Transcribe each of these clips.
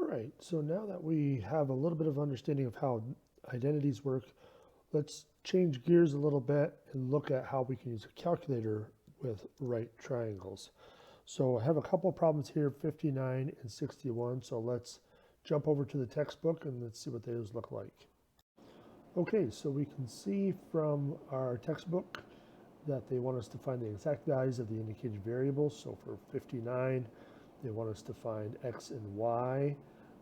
All right, so now that we have a little bit of understanding of how identities work, let's change gears a little bit and look at how we can use a calculator with right triangles. So I have a couple of problems here, 59 and 61, so let's jump over to the textbook and let's see what those look like. Okay, so we can see from our textbook that they want us to find the exact values of the indicated variables. So for 59, they want us to find x and y.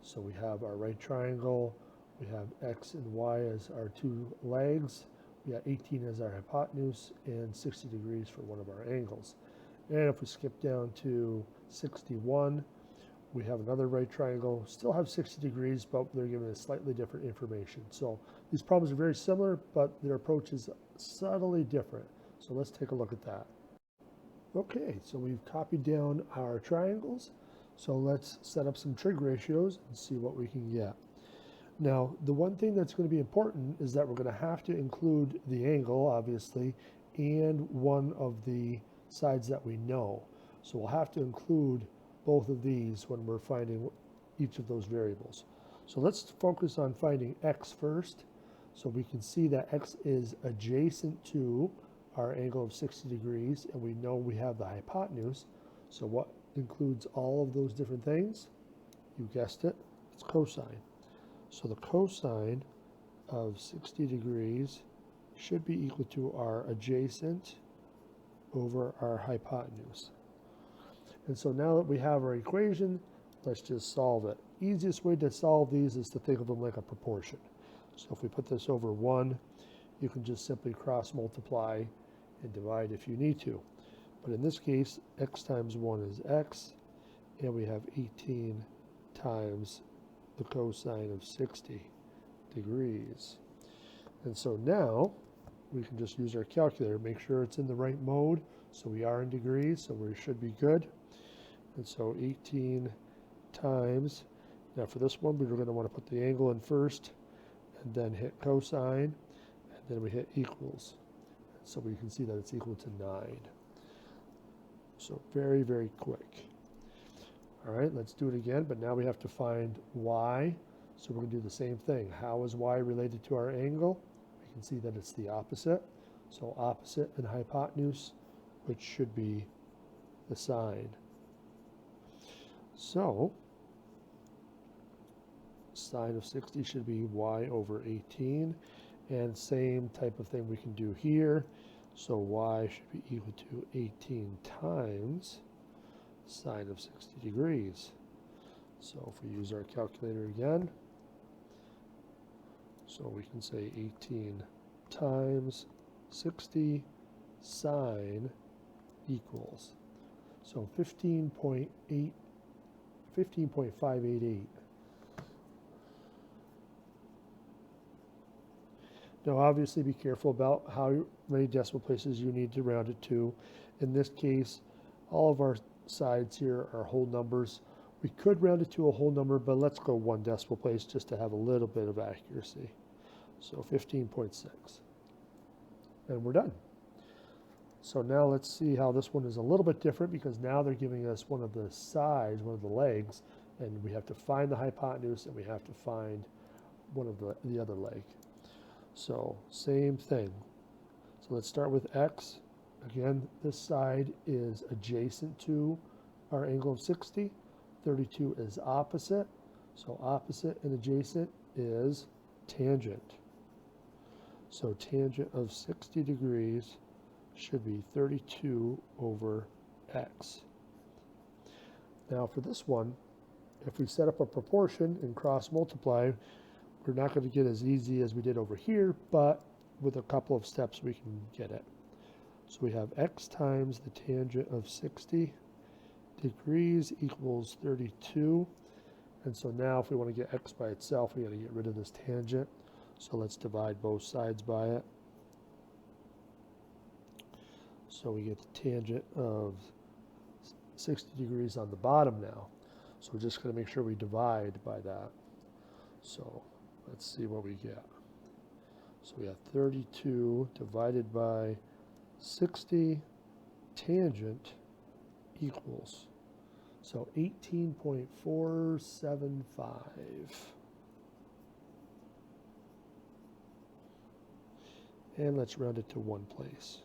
So we have our right triangle, we have x and y as our two legs, we got 18 as our hypotenuse, and 60 degrees for one of our angles. And if we skip down to 61, we have another right triangle, still have 60 degrees, but they're giving us slightly different information. So these problems are very similar, but their approach is subtly different. So let's take a look at that. Okay, so we've copied down our triangles. So let's set up some trig ratios and see what we can get. Now, the one thing that's going to be important is that we're going to have to include the angle, obviously, and one of the sides that we know. So we'll have to include both of these when we're finding each of those variables. So let's focus on finding x first. So we can see that x is adjacent to our angle of 60 degrees, and we know we have the hypotenuse. So what includes all of those different things? You guessed it, it's cosine. So the cosine of 60 degrees should be equal to our adjacent over our hypotenuse. And so now that we have our equation, let's just solve it. Easiest way to solve these is to think of them like a proportion. So if we put this over 1, you can just simply cross multiply and divide if you need to. But in this case, x times 1 is x, and we have 18 times the cosine of 60 degrees. And so now we can just use our calculator, make sure it's in the right mode. So we are in degrees, so we should be good. And so 18 times, now for this one, we're going to want to put the angle in first, and then hit cosine, and then we hit equals. So we can see that it's equal to 9. So very, very quick. All right, let's do it again, but now we have to find y. So we're going to do the same thing. How is y related to our angle? We can see that it's the opposite. So opposite and hypotenuse, which should be the sine. So sine of 60 should be y over 18. And same type of thing we can do here. So y should be equal to 18 times sine of 60 degrees. So if we use our calculator again, so we can say 18 times 60 sine equals, so 15.588. Now obviously be careful about how many decimal places you need to round it to. In this case, all of our sides here are whole numbers. We could round it to a whole number, but let's go 1 decimal place just to have a little bit of accuracy. So 15.6. And we're done. So now let's see how this one is a little bit different, because now they're giving us one of the sides, one of the legs, and we have to find the hypotenuse and we have to find one of the other leg. So same thing. So let's start with x. Again, this side is adjacent to our angle of 60. 32 is opposite. So opposite and adjacent is tangent. So tangent of 60 degrees should be 32 over x. Now for this one, if we set up a proportion and cross multiply, we're not going to get as easy as we did over here, but with a couple of steps we can get it. So we have x times the tangent of 60 degrees equals 32. And so now if we want to get x by itself, we got to get rid of this tangent. So let's divide both sides by it. So we get the tangent of 60 degrees on the bottom now. So we're just going to make sure we divide by that. So let's see what we get. So we have 32 divided by 60 tangent equals. So 18.475. And let's round it to one place.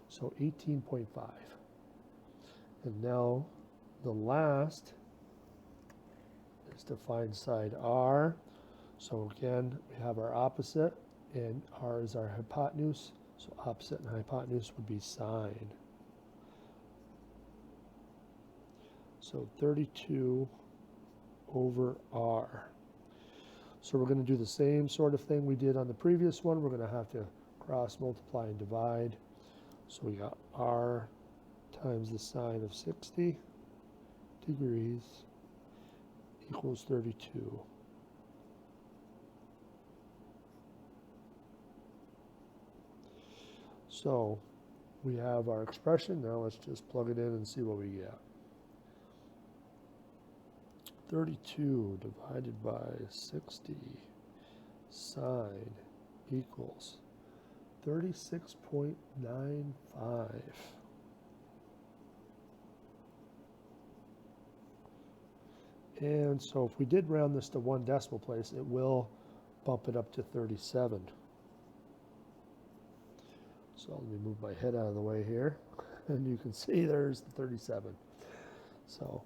So 18.5. And now the last is to find side R. So again, we have our opposite, and R is our hypotenuse. So opposite and hypotenuse would be sine. So 32 over R. So we're going to do the same sort of thing we did on the previous one. We're going to have to cross multiply and divide. So we got R times the sine of 60 degrees equals 32. So we have our expression. Now let's just plug it in and see what we get. 32 divided by 60 sine equals 36.95. And so if we did round this to one decimal place, it will bump it up to 37. So let me move my head out of the way here, and you can see there's the 37. So,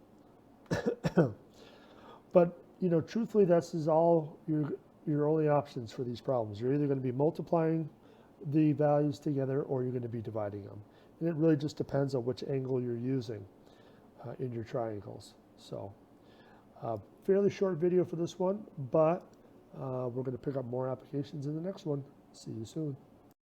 but you know, truthfully, this is all your only options for these problems. You're either going to be multiplying the values together, or you're going to be dividing them. And it really just depends on which angle you're using in your triangles. So, fairly short video for this one, but we're going to pick up more applications in the next one. See you soon.